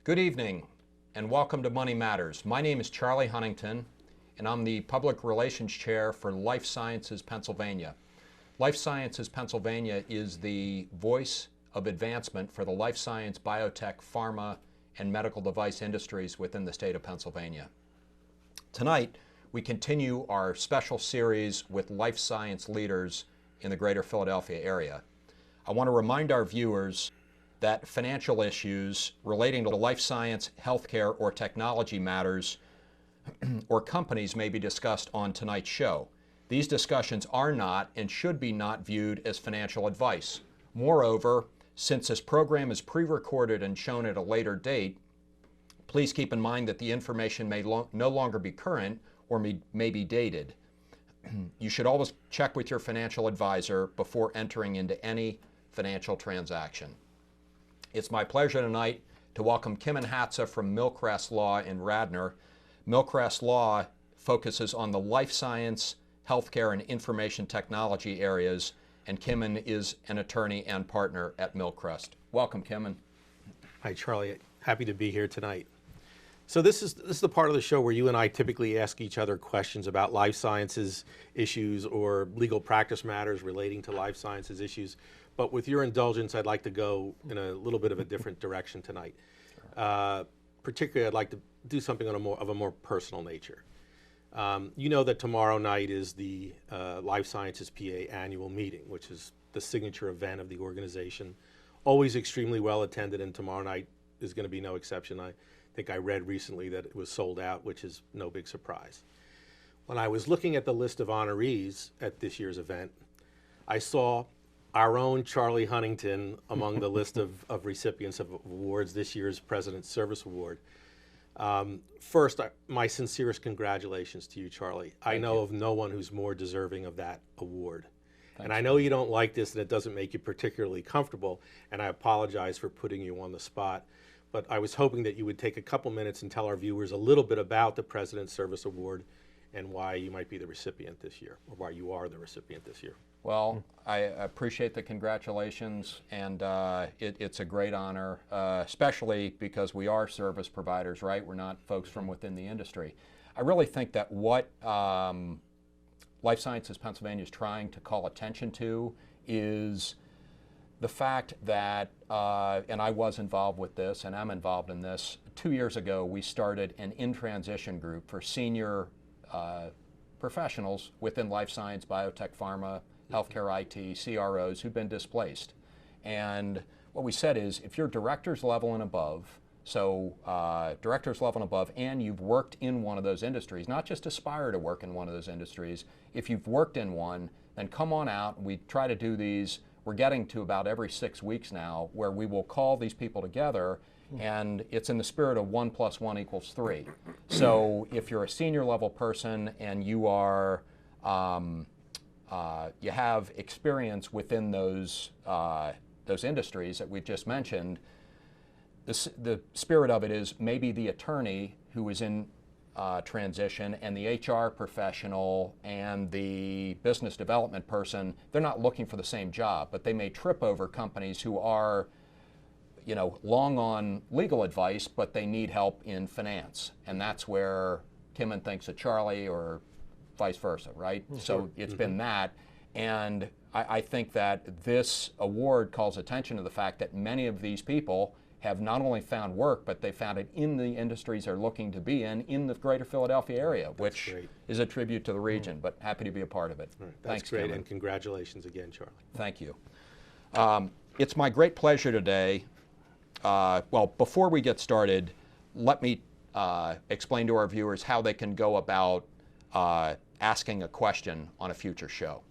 Good evening and welcome to Money Matters. My name is Charlie Huntington and I'm the Public Relations Chair for Life Sciences Pennsylvania. Life Sciences Pennsylvania is the voice of advancement for the life science, biotech, pharma, and medical device industries within the state of Pennsylvania. Tonight, we continue our special series with life science leaders in the greater Philadelphia area. I want to remind our viewers that financial issues relating to life science, healthcare, or technology matters or companies may be discussed on tonight's show. These discussions are not and should be not viewed as financial advice. Moreover, since this program is pre-recorded and shown at a later date, please keep in mind that the information may no longer be current or may be dated. You should always check with your financial advisor before entering into any financial transaction. It's my pleasure tonight to welcome Kimon Hatza from MillCrest Law in Radnor. MillCrest Law focuses on the life science, healthcare, and information technology areas, and Kimon is an attorney and partner at MillCrest. Welcome, Kimon. Hi, Charlie. Happy to be here tonight. So this is the part of the show where you and I typically ask each other questions about life sciences issues or legal practice matters relating to life sciences issues. But with your indulgence, I'd like to go in a little bit of a different direction tonight. Particularly, I'd like to do something on a more personal nature. You know that tomorrow night is the Life Sciences PA annual meeting, which is the signature event of the organization. Always extremely well attended, and tomorrow night is going to be no exception. I think I read recently that it was sold out, which is no big surprise. When I was looking at the list of honorees at this year's event, I saw our own Charlie Huntington among the list of recipients of awards this year's President's Service Award. First, my sincerest congratulations to you, Charlie. I know of no one who's more deserving of that award. And I know you don't like this and it doesn't make you particularly comfortable, and I apologize for putting you on the spot. But I was hoping that you would take a couple minutes and tell our viewers a little bit about the President's Service Award and why you might be the recipient this year, or why you are the recipient this year. Well, I appreciate the congratulations, and it's a great honor, especially because we are service providers, right? We're not folks from within the industry. I really think that what Life Sciences Pennsylvania is trying to call attention to is the fact that, and I was involved with this, and I'm involved in this, 2 years ago we started an in-transition group for senior professionals within life science, biotech, pharma, healthcare, IT, CROs who've been displaced. And what we said is, if you're director's level and above, so director's level and above, and you've worked in one of those industries, not just aspire to work in one of those industries, if you've worked in one, then come on out. We try to do these, we're getting to about every 6 weeks now, where we will call these people together, and it's in the spirit of 1 + 1 = 3. So if you're a senior level person and you are you have experience within those industries that we've just mentioned, the spirit of it is maybe the attorney who is in transition and the HR professional and the business development person, they're not looking for the same job, but they may trip over companies who are, you know, long on legal advice, but they need help in finance. And that's where Kimon thinks of Charlie, or vice versa, right? Mm-hmm. So it's been that. And I think that this award calls attention to the fact that many of these people have not only found work, but they found it in the industries they're looking to be in the greater Philadelphia area, which is a tribute to the region, but happy to be a part of it. Right. Thanks, great, Kimon. And congratulations again, Charlie. Thank you. It's my great pleasure today. Well, before we get started, let me explain to our viewers how they can go about asking a question on a future show.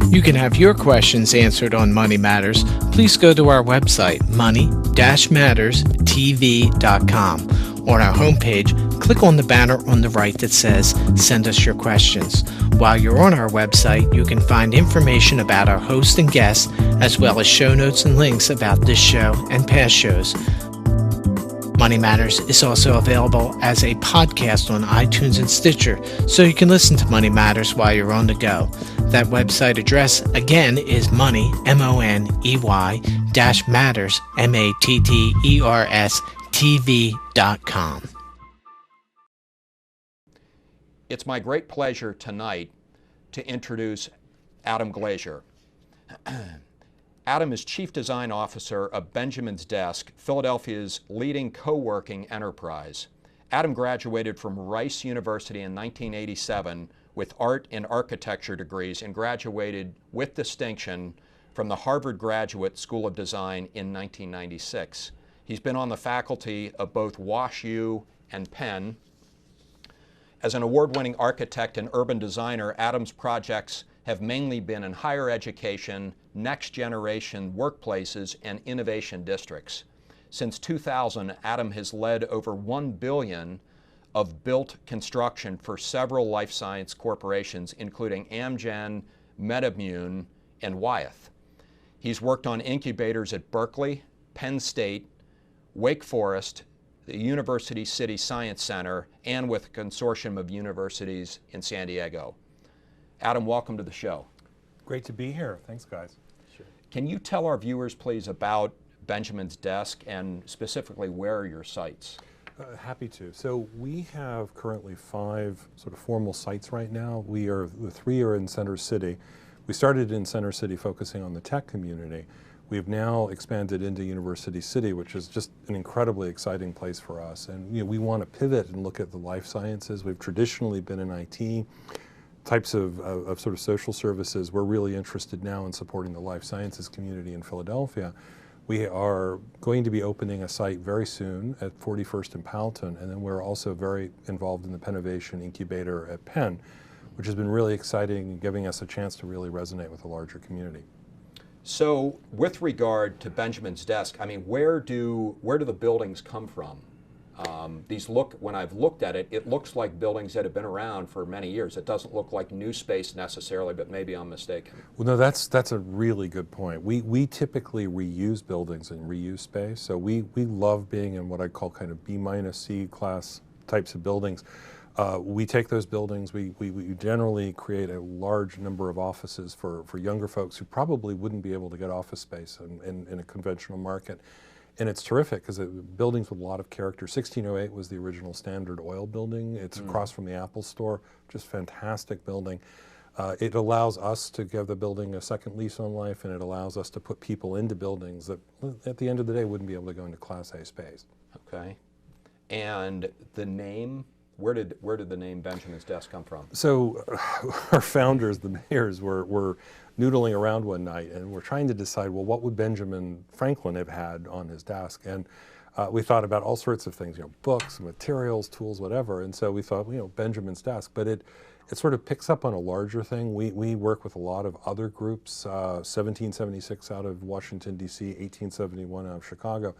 You can have your questions answered on Money Matters. Please go to our website, money-matterstv.com. On our homepage, click on the banner on the right that says, Send us your questions. While you're on our website, you can find information about our host and guests, as well as show notes and links about this show and past shows. Money Matters is also available as a podcast on iTunes and Stitcher, so you can listen to Money Matters while you're on the go. That website address again is money, M-O-N-E-Y, dash matters, M-A-T-T-E-R-S, TV.com. It's my great pleasure tonight to introduce Adam Glaser. Adam is Chief Design Officer of Benjamin's Desk, Philadelphia's leading co-working enterprise. Adam graduated from Rice University in 1987 with art and architecture degrees and graduated with distinction from the Harvard Graduate School of Design in 1996. He's been on the faculty of both WashU and Penn. As an award-winning architect and urban designer, Adam's projects have mainly been in higher education, next-generation workplaces, and innovation districts. Since 2000, Adam has led over $1 billion of built construction for several life science corporations, including Amgen, MedImmune, and Wyeth. He's worked on incubators at Berkeley, Penn State, Wake Forest, the University City Science Center, and with a consortium of universities in San Diego. Adam, welcome to the show. Great to be here. Thanks, guys. Sure. Can you tell our viewers, please, about Benjamin's Desk and specifically where are your sites? Happy to. So we have currently 5 sort of formal sites right now. The 3 are in Center City. We started in Center City focusing on the tech community. We've now expanded into University City, which is just an incredibly exciting place for us. And we want to pivot and look at the life sciences. We've traditionally been in IT, types of sort of social services. We're really interested now in supporting the life sciences community in Philadelphia. We are going to be opening a site very soon at 41st and Powelton, and then we're also very involved in the Pennovation Incubator at Penn, which has been really exciting and giving us a chance to really resonate with the larger community. So with regard to Benjamin's Desk, I mean, where do the buildings come from? When I've looked at it, it looks like buildings that have been around for many years. It doesn't look like new space necessarily, but maybe I'm mistaken. Well, no, that's a really good point. We typically reuse buildings and reuse space, so we love being in what I call kind of B-C class types of buildings. We take those buildings, we generally create a large number of offices for younger folks who probably wouldn't be able to get office space in a conventional market. And it's terrific because buildings with a lot of character. 1608 was the original Standard Oil building. It's across from the Apple store, just fantastic building. It allows us to give the building a second lease on life, and it allows us to put people into buildings that at the end of the day wouldn't be able to go into Class A space. Okay. And the name, where did the name Benjamin's Desk come from? So our founders, the mayors, were noodling around one night, and we're trying to decide, well, what would Benjamin Franklin have had on his desk? And we thought about all sorts of things, books, materials, tools, whatever. And so we thought, Benjamin's Desk. But it sort of picks up on a larger thing. We work with a lot of other groups, 1776 out of Washington, D.C., 1871 out of Chicago.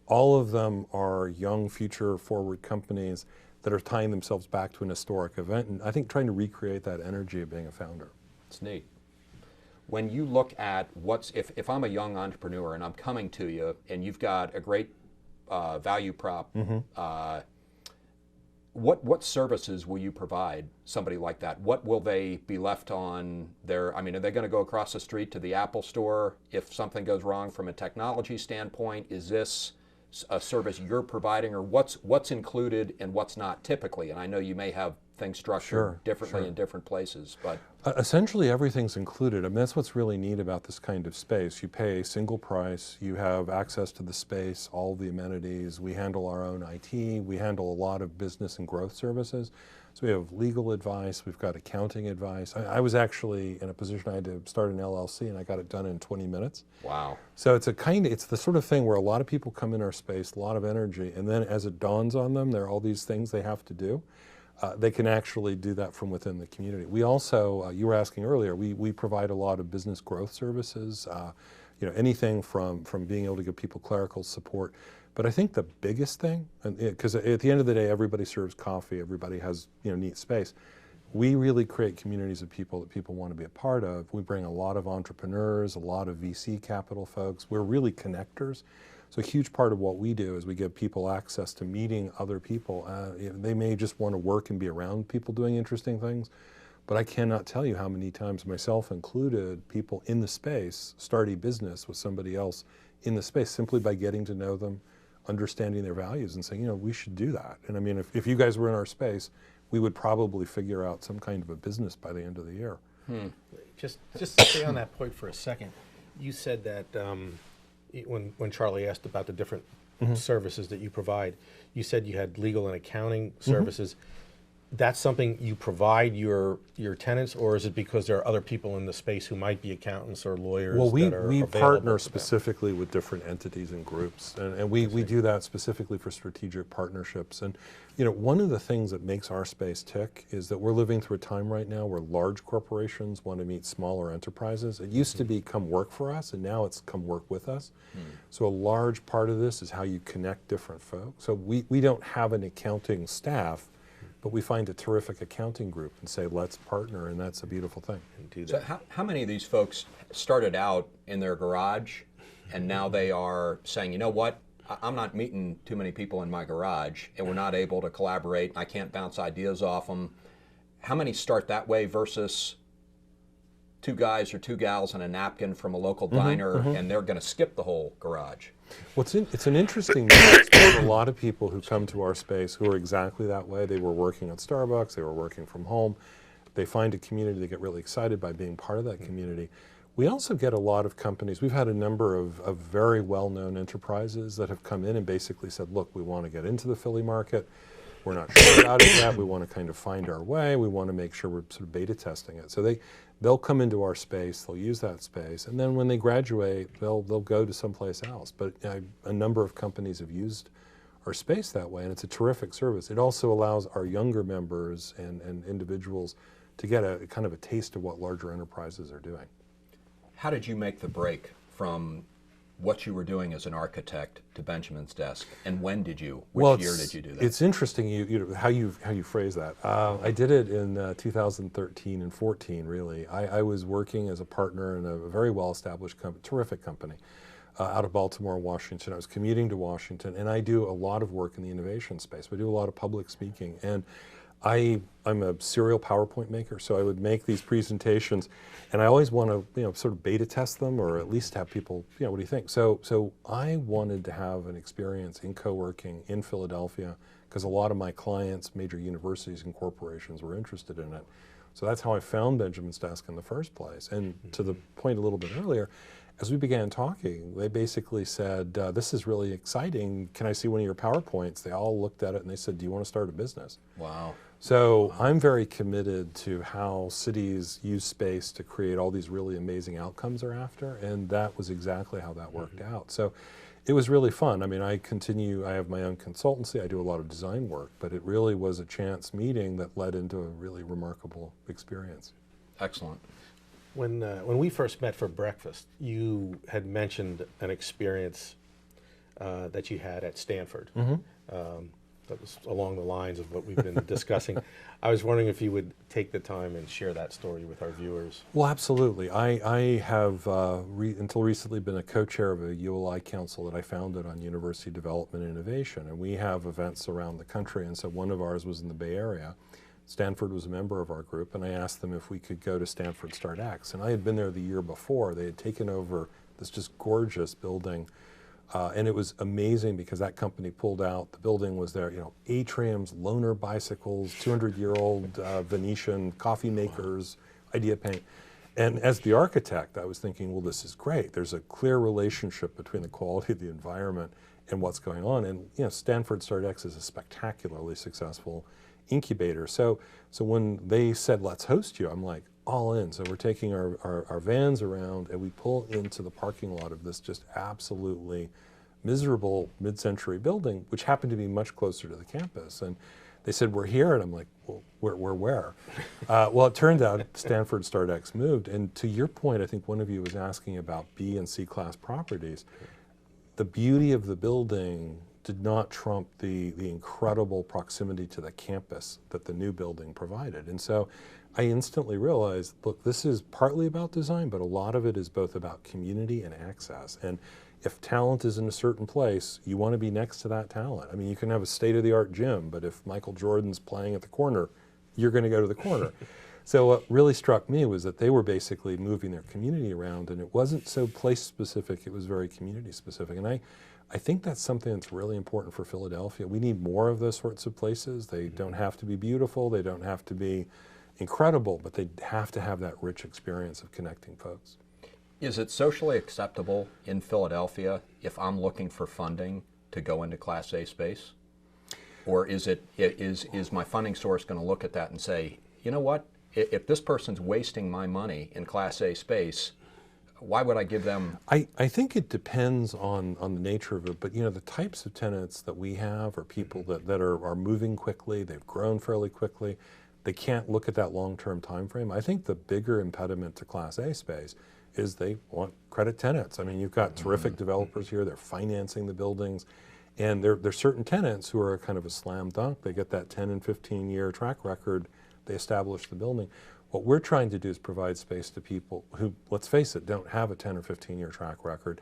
All of them are young, future-forward companies that are tying themselves back to an historic event, and I think trying to recreate that energy of being a founder. It's neat. When you look at if I'm a young entrepreneur and I'm coming to you and you've got a great value prop, what services will you provide somebody like that? What will they be left on their, are they going to go across the street to the Apple store if something goes wrong from a technology standpoint? Is this a service you're providing, or what's included and what's not typically? And I know you may have things structured differently in different places, but essentially everything's included. That's what's really neat about this kind of space. You pay a single price, you have access to the space, all the amenities. We handle our own IT, we handle a lot of business and growth services. So we have legal advice, we've got accounting advice. I was actually in a position I had to start an LLC, and I got it done in 20 minutes. Wow. So it's the sort of thing where a lot of people come in our space, a lot of energy, and then as it dawns on them, there are all these things they have to do. They can actually do that from within the community. We also, you were asking earlier, we provide a lot of business growth services, anything from being able to give people clerical support. But I think the biggest thing, because at the end of the day, everybody serves coffee, everybody has neat space. We really create communities of people that people want to be a part of. We bring a lot of entrepreneurs, a lot of VC capital folks. We're really connectors. So a huge part of what we do is we give people access to meeting other people. They may just want to work and be around people doing interesting things, But I cannot tell you how many times, myself included, people in the space start a business with somebody else in the space simply by getting to know them, understanding their values, and saying, we should do that. And I mean, if you guys were in our space, we would probably figure out some kind of a business by the end of the year. Just to stay on that point for a second, you said that when Charlie asked about the different services that you provide, you said you had legal and accounting services. That's something you provide your tenants, or is it because there are other people in the space who might be accountants or lawyers? Well, we available partner to them? specifically with different entities and groups, and we do that specifically for strategic partnerships. And one of the things that makes our space tick is that we're living through a time right now where large corporations want to meet smaller enterprises. It used to be come work for us, and now it's come work with us. So a large part of this is how you connect different folks. So we don't have an accounting staff, but we find a terrific accounting group and say, let's partner, and that's a beautiful thing. So how many of these folks started out in their garage, and now they are saying, you know what, I'm not meeting too many people in my garage, and we're not able to collaborate, I can't bounce ideas off them. How many start that way versus two guys or two gals and a napkin from a local diner, and they're going to skip the whole garage? Well, it's an interesting mix. There's a lot of people who come to our space who are exactly that way. They were working at Starbucks, they were working from home. They find a community, they get really excited by being part of that community. We also get a lot of companies. We've had a number of very well-known enterprises that have come in and basically said, look, we want to get into the Philly market. We're not sure about it yet. We want to kind of find our way. We want to make sure we're sort of beta testing it. So they'll come into our space, they'll use that space, and then when they graduate, they'll go to someplace else. But a number of companies have used our space that way, and it's a terrific service. It also allows our younger members and individuals to get a kind of a taste of what larger enterprises are doing. How did you make the break from what you were doing as an architect to Benjamin's desk, and when did you? Which year did you do that? It's interesting how you phrase that. I did it in 2013 and 14. Really, I was working as a partner in a very well-established terrific company out of Baltimore, Washington. I was commuting to Washington, and I do a lot of work in the innovation space. We do a lot of public speaking, and I'm a serial PowerPoint maker, so I would make these presentations, and I always want to, sort of beta test them, or at least have people, what do you think? So I wanted to have an experience in co-working in Philadelphia, because a lot of my clients, major universities and corporations, were interested in it. So that's how I found Benjamin's desk in the first place. And to the point a little bit earlier, as we began talking, they basically said, this is really exciting. Can I see one of your PowerPoints? They all looked at it and they said, do you want to start a business? Wow. So I'm very committed to how cities use space to create all these really amazing outcomes they're after, and that was exactly how that worked out. So it was really fun. I mean, I have my own consultancy, I do a lot of design work, but it really was a chance meeting that led into a really remarkable experience. Excellent. When we first met for breakfast, you had mentioned an experience that you had at Stanford. That was along the lines of what we've been discussing. I was wondering if you would take the time and share that story with our viewers. Well, absolutely. I have, until recently, been a co-chair of a ULI council that I founded on university development and innovation, and we have events around the country, and so one of ours was in the Bay Area. Stanford was a member of our group, and I asked them if we could go to Stanford Start X, and I had been there the year before. They had taken over this just gorgeous building. And it was amazing because that company pulled out, the building was there, atriums, loaner bicycles, 200-year-old Venetian coffee makers, idea paint. And as the architect, I was thinking, well, this is great. There's a clear relationship between the quality of the environment and what's going on. And Stanford Start X is a spectacularly successful incubator. So when they said, let's host you, I'm like, all in. So we're taking our vans around, and we pull into the parking lot of this just absolutely miserable mid-century building, which happened to be much closer to the campus. And they said, we're here, and I'm like, well, we're where? Well, it turned out Stanford Start X moved, and to your point, I think one of you was asking about B and C class properties. The beauty of the building did not trump the incredible proximity to the campus that the new building provided. And so I instantly realized, look, this is partly about design, but a lot of it is both about community and access. And if talent is in a certain place, you want to be next to that talent. I mean, you can have a state-of-the-art gym, but if Michael Jordan's playing at the corner, you're going to go to the corner. So what really struck me was that they were basically moving their community around, and it wasn't so place specific, it was very community specific. And I think that's something that's really important for Philadelphia. We need more of those sorts of places. They don't have to be beautiful, they don't have to be incredible, but they have to have that rich experience of connecting folks. Is it socially acceptable in Philadelphia if I'm looking for funding to go into Class A space? Or is my funding source going to look at that and say, you know what, if this person's wasting my money in Class A space, why would I give them? I think it depends on the nature of it, but you know, the types of tenants that we have are people that are moving quickly, they've grown fairly quickly, they can't look at that long-term time frame. I think the bigger impediment to Class A space is they want credit tenants. I mean, you've got terrific developers here, they're financing the buildings, and there's certain tenants who are kind of a slam dunk. They get that 10 and 15 year track record, they establish the building. What we're trying to do is provide space to people who, let's face it, don't have a 10 or 15 year track record.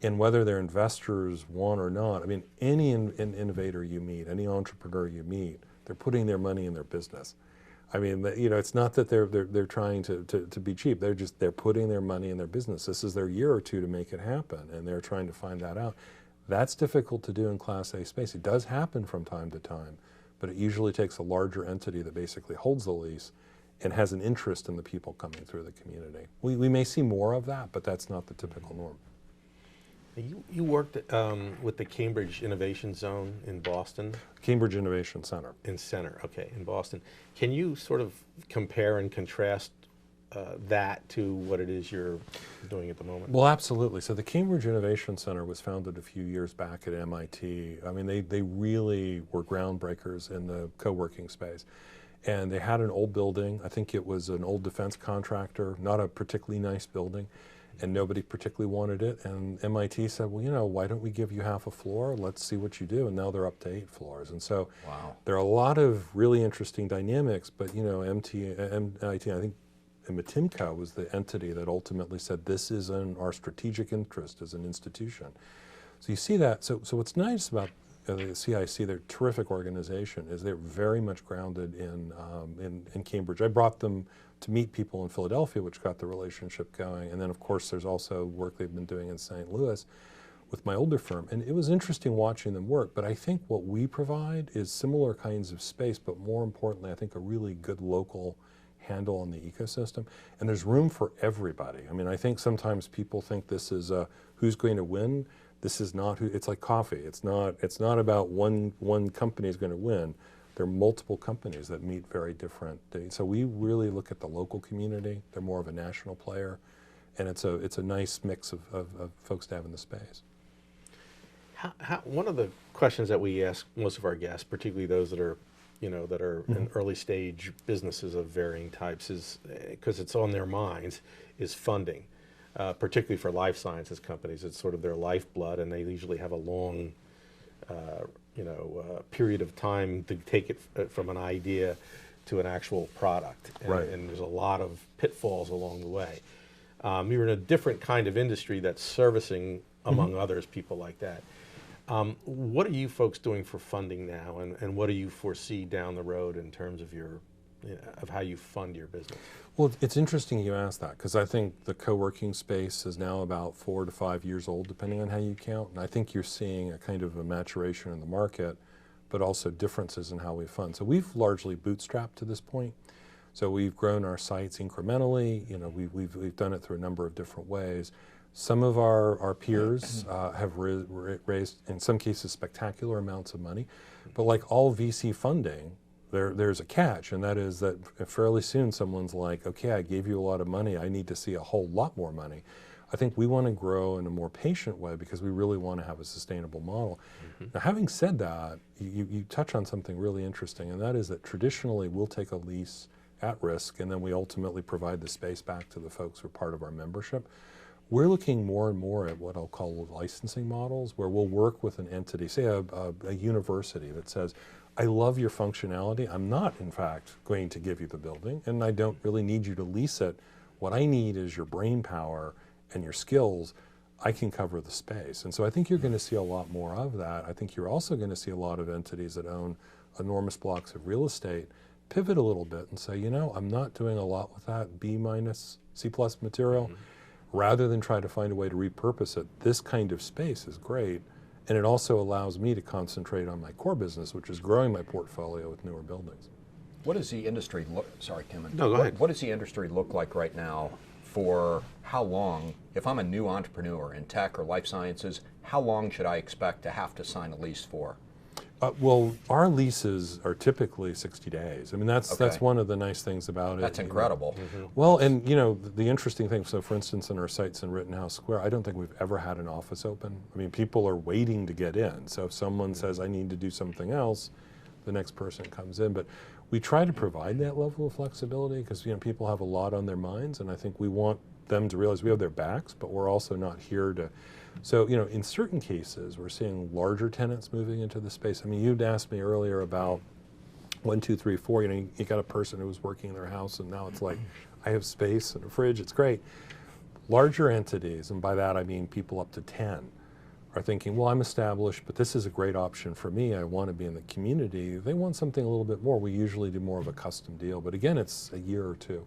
And whether they're investors want or not, I mean, any innovator you meet, any entrepreneur you meet, they're putting their money in their business. I mean, you know, it's not that they're trying to be cheap. They're putting their money in their business. This is their year or two to make it happen, and they're trying to find that out. That's difficult to do in Class A space. It does happen from time to time, but it usually takes a larger entity that basically holds the lease and has an interest in the people coming through the community. We may see more of that, but that's not the typical norm. You worked with the Cambridge Innovation Zone in Boston? Cambridge Innovation Center. In Boston. Can you sort of compare and contrast that to what it is you're doing at the moment? Well, absolutely. So the Cambridge Innovation Center was founded a few years back at MIT. I mean, they really were groundbreakers in the co-working space. And they had an old building. I think it was an old defense contractor, not a particularly nice building, and nobody particularly wanted it. And MIT said, well, you know, why don't we give you half a floor? Let's see what you do. And now they're up to 8 floors. And so there are a lot of really interesting dynamics, but you know, MIT, I think Matimco was the entity that ultimately said, this is in our strategic interest as an institution. So you see that. So what's nice about the CIC, they're a terrific organization, is they're very much grounded in Cambridge. I brought them to meet people in Philadelphia, which got the relationship going. And then, of course, there's also work they've been doing in St. Louis with my older firm. And it was interesting watching them work. But I think what we provide is similar kinds of space, but more importantly, I think a really good local handle on the ecosystem. And there's room for everybody. I mean, I think sometimes people think this is who's going to win. This is not who. It's like coffee. It's not about one company is going to win. There are multiple companies that meet very different needs. So we really look at the local community. They're more of a national player, and it's a nice mix of folks to have in the space. One of the questions that we ask most of our guests, particularly those that are, in early stage businesses of varying types, is because it's on their minds, is funding. Particularly for life sciences companies, it's sort of their lifeblood, and they usually have a long, period of time to take it from an idea to an actual product. And there's a lot of pitfalls along the way. You're in a different kind of industry that's servicing, among others, people like that. What are you folks doing for funding now, and what do you foresee down the road in terms of of how you fund your business? Well, it's interesting you ask that, because I think the co-working space is now about 4 to 5 years old, depending on how you count. And I think you're seeing a kind of a maturation in the market, but also differences in how we fund. So we've largely bootstrapped to this point. So we've grown our sites incrementally. You know, we've done it through a number of different ways. Some of our peers have raised, in some cases, spectacular amounts of money. But like all VC funding, there's a catch, and that is that fairly soon someone's like, okay, I gave you a lot of money, I need to see a whole lot more money. I think we want to grow in a more patient way because we really want to have a sustainable model. Now, having said that, you touch on something really interesting, and that is that traditionally we'll take a lease at risk, and then we ultimately provide the space back to the folks who are part of our membership. We're looking more and more at what I'll call licensing models, where we'll work with an entity, say a university that says, I love your functionality. I'm not, in fact, going to give you the building, and I don't really need you to lease it. What I need is your brain power and your skills. I can cover the space. And so I think you're going to see a lot more of that. I think you're also going to see a lot of entities that own enormous blocks of real estate pivot a little bit and say, you know, I'm not doing a lot with that B minus, C plus material. Rather than try to find a way to repurpose it, this kind of space is great. And it also allows me to concentrate on my core business, which is growing my portfolio with newer buildings. What does the industry look, sorry, Kimon. No, go ahead. What does the industry look like right now for how long, if I'm a new entrepreneur in tech or life sciences, how long should I expect to have to sign a lease for? Well, our leases are typically 60 days. I mean, that's one of the nice things about it. That's incredible. Well, and you know, the interesting thing, so for instance, in our sites in Rittenhouse Square, I don't think we've ever had an office open. I mean, people are waiting to get in. So if someone says, I need to do something else, the next person comes in. But we try to provide that level of flexibility because, you know, people have a lot on their minds, and I think we want them to realize we have their backs, but we're also not here to. So, you know, in certain cases, we're seeing larger tenants moving into the space. I mean, you'd asked me earlier about 1, 2, 3, 4. You know, you got a person who was working in their house, and now it's like, I have space and a fridge. It's great. Larger entities, and by that I mean people up to 10, are thinking, well, I'm established, but this is a great option for me. I want to be in the community. They want something a little bit more. We usually do more of a custom deal, but again, it's a year or two.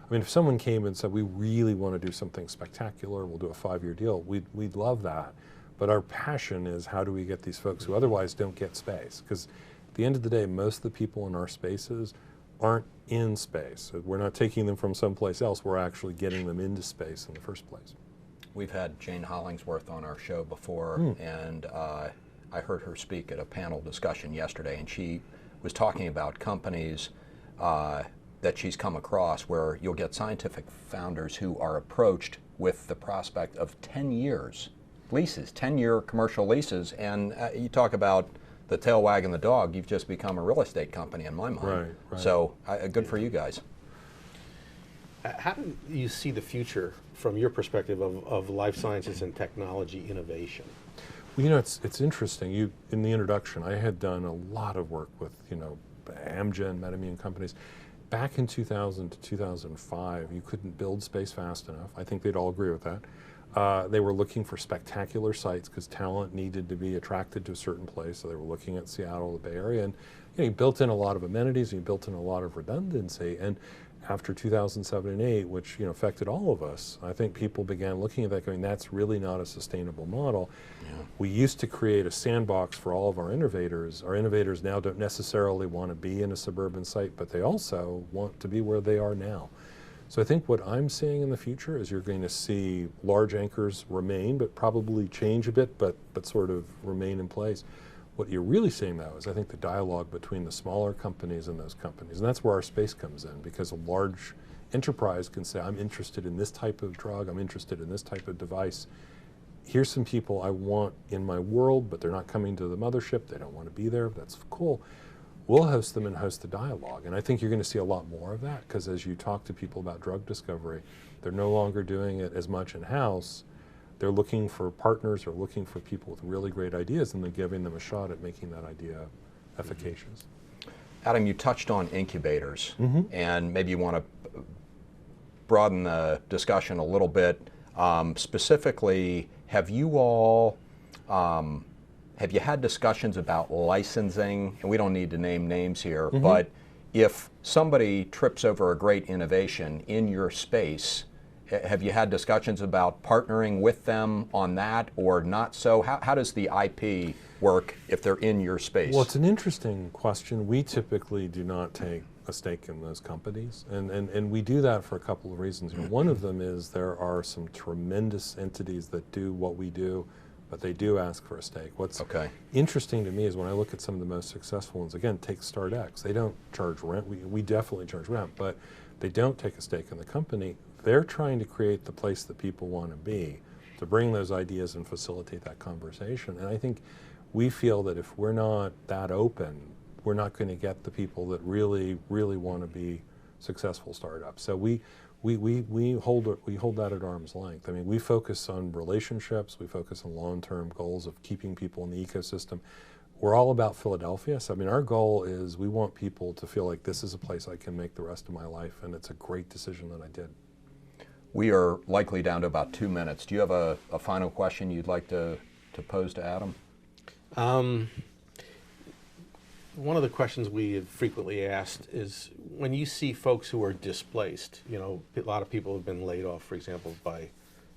I mean, if someone came and said, we really want to do something spectacular, we'll do a 5-year deal, we'd love that. But our passion is how do we get these folks who otherwise don't get space? Because at the end of the day, most of the people in our spaces aren't in space. We're not taking them from someplace else, we're actually getting them into space in the first place. We've had Jane Hollingsworth on our show before, and I heard her speak at a panel discussion yesterday, and she was talking about companies that she's come across where you'll get scientific founders who are approached with the prospect of 10 years leases, 10-year commercial leases, and you talk about the tail wagging the dog, you've just become a real estate company in my mind. Right. So good for you guys. How do you see the future from your perspective of life sciences and technology innovation? Well, you know, it's interesting. In the introduction, I had done a lot of work with, you know, Amgen, MedImmune companies. Back in 2000 to 2005, you couldn't build space fast enough. I think they'd all agree with that. They were looking for spectacular sites because talent needed to be attracted to a certain place. So they were looking at Seattle, the Bay Area, and you know, you built in a lot of amenities, and you built in a lot of redundancy. And after 2007 and 8, which you know affected all of us, I think people began looking at that going, that's really not a sustainable model. Yeah. We used to create a sandbox for all of our innovators. Our innovators now don't necessarily want to be in a suburban site, but they also want to be where they are now. So I think what I'm seeing in the future is you're going to see large anchors remain, but probably change a bit, but sort of remain in place. What you're really seeing though is I think the dialogue between the smaller companies and those companies, and that's where our space comes in, because a large enterprise can say, I'm interested in this type of drug, I'm interested in this type of device. Here's some people I want in my world, but they're not coming to the mothership, they don't want to be there, that's cool. We'll host them and host the dialogue, and I think you're going to see a lot more of that, because as you talk to people about drug discovery, they're no longer doing it as much in-house. They're looking for partners or looking for people with really great ideas and then giving them a shot at making that idea efficacious. Adam, you touched on incubators, and maybe you want to broaden the discussion a little bit. Specifically, have you had discussions about licensing? And we don't need to name names here, but if somebody trips over a great innovation in your space, have you had discussions about partnering with them on that or not so? How does the IP work if they're in your space? Well, it's an interesting question. We typically do not take a stake in those companies, and we do that for a couple of reasons. You know, one of them is there are some tremendous entities that do what we do, but they do ask for a stake. What's interesting to me is when I look at some of the most successful ones, again, take StartX. They don't charge rent. We definitely charge rent, but they don't take a stake in the company. They're trying to create the place that people want to be, to bring those ideas and facilitate that conversation. And I think we feel that if we're not that open, we're not going to get the people that really, really want to be successful startups. So we hold that at arm's length. I mean, we focus on relationships, we focus on long-term goals of keeping people in the ecosystem. We're all about Philadelphia, so I mean, our goal is we want people to feel like this is a place I can make the rest of my life, and it's a great decision that I did. We are likely down to about 2 minutes. Do you have a final question you'd like to pose to Adam? One of the questions we have frequently asked is when you see folks who are displaced, you know, a lot of people have been laid off, for example, by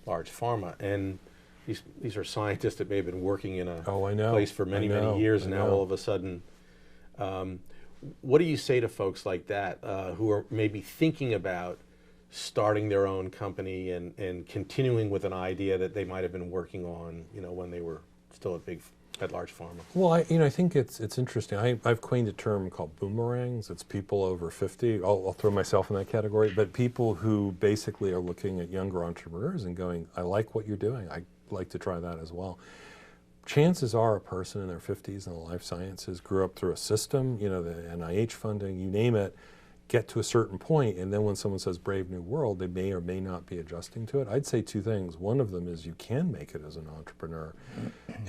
large pharma, and these are scientists that may have been working in a place for many years, and now all of a sudden, what do you say to folks like that who are maybe thinking about starting their own company and continuing with an idea that they might have been working on, you know, when they were still at large pharma? Well, I think it's interesting. I've coined a term called boomerangs. It's people over 50. I'll throw myself in that category, but people who basically are looking at younger entrepreneurs and going, I like what you're doing. I'd like to try that as well. Chances are a person in their 50s in the life sciences grew up through a system, you know, the NIH funding, you name it, get to a certain point, and then when someone says Brave New World, they may or may not be adjusting to it. I'd say two things. One of them is you can make it as an entrepreneur.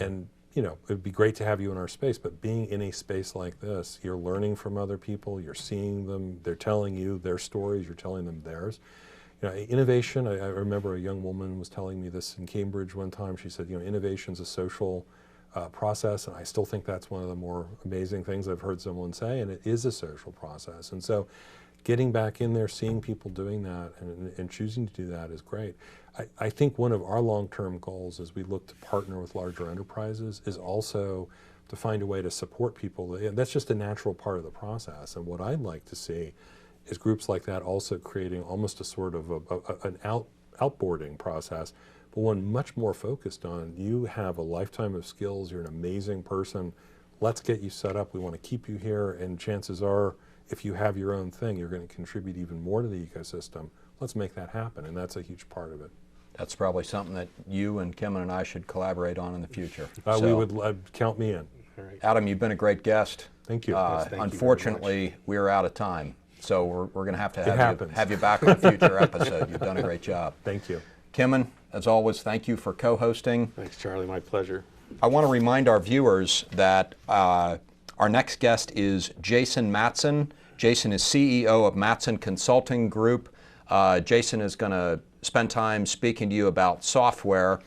And you know, it'd be great to have you in our space, but being in a space like this, you're learning from other people, you're seeing them, they're telling you their stories, you're telling them theirs. You know, innovation, I remember a young woman was telling me this in Cambridge one time. She said, you know, innovation's a social process, and I still think that's one of the more amazing things I've heard someone say, and it is a social process. And so getting back in there, seeing people doing that and choosing to do that is great. I think one of our long-term goals as we look to partner with larger enterprises is also to find a way to support people. That's just a natural part of the process. And what I'd like to see is groups like that also creating almost a sort of an outboarding process, but one much more focused on you have a lifetime of skills, you're an amazing person, let's get you set up, we want to keep you here, and chances are if you have your own thing, you're going to contribute even more to the ecosystem. Let's make that happen, and that's a huge part of it. That's probably something that you and Kimon and I should collaborate on in the future. We would count me in. All right. Adam, you've been a great guest. Thank you. Yes, thank you unfortunately, we're out of time, so we're going to have have you back on a future episode. You've done a great job. Thank you. Kimon, as always, thank you for co-hosting. Thanks, Charlie. My pleasure. I want to remind our viewers that our next guest is Jason Matson. Jason is CEO of Matson Consulting Group. Jason is going to spend time speaking to you about software.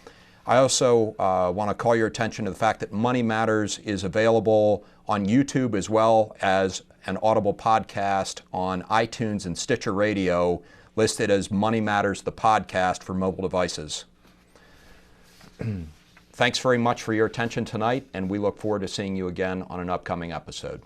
I also want to call your attention to the fact that Money Matters is available on YouTube as well as an Audible podcast on iTunes and Stitcher Radio, listed as Money Matters, the podcast for mobile devices. Thanks very much for your attention tonight, and we look forward to seeing you again on an upcoming episode.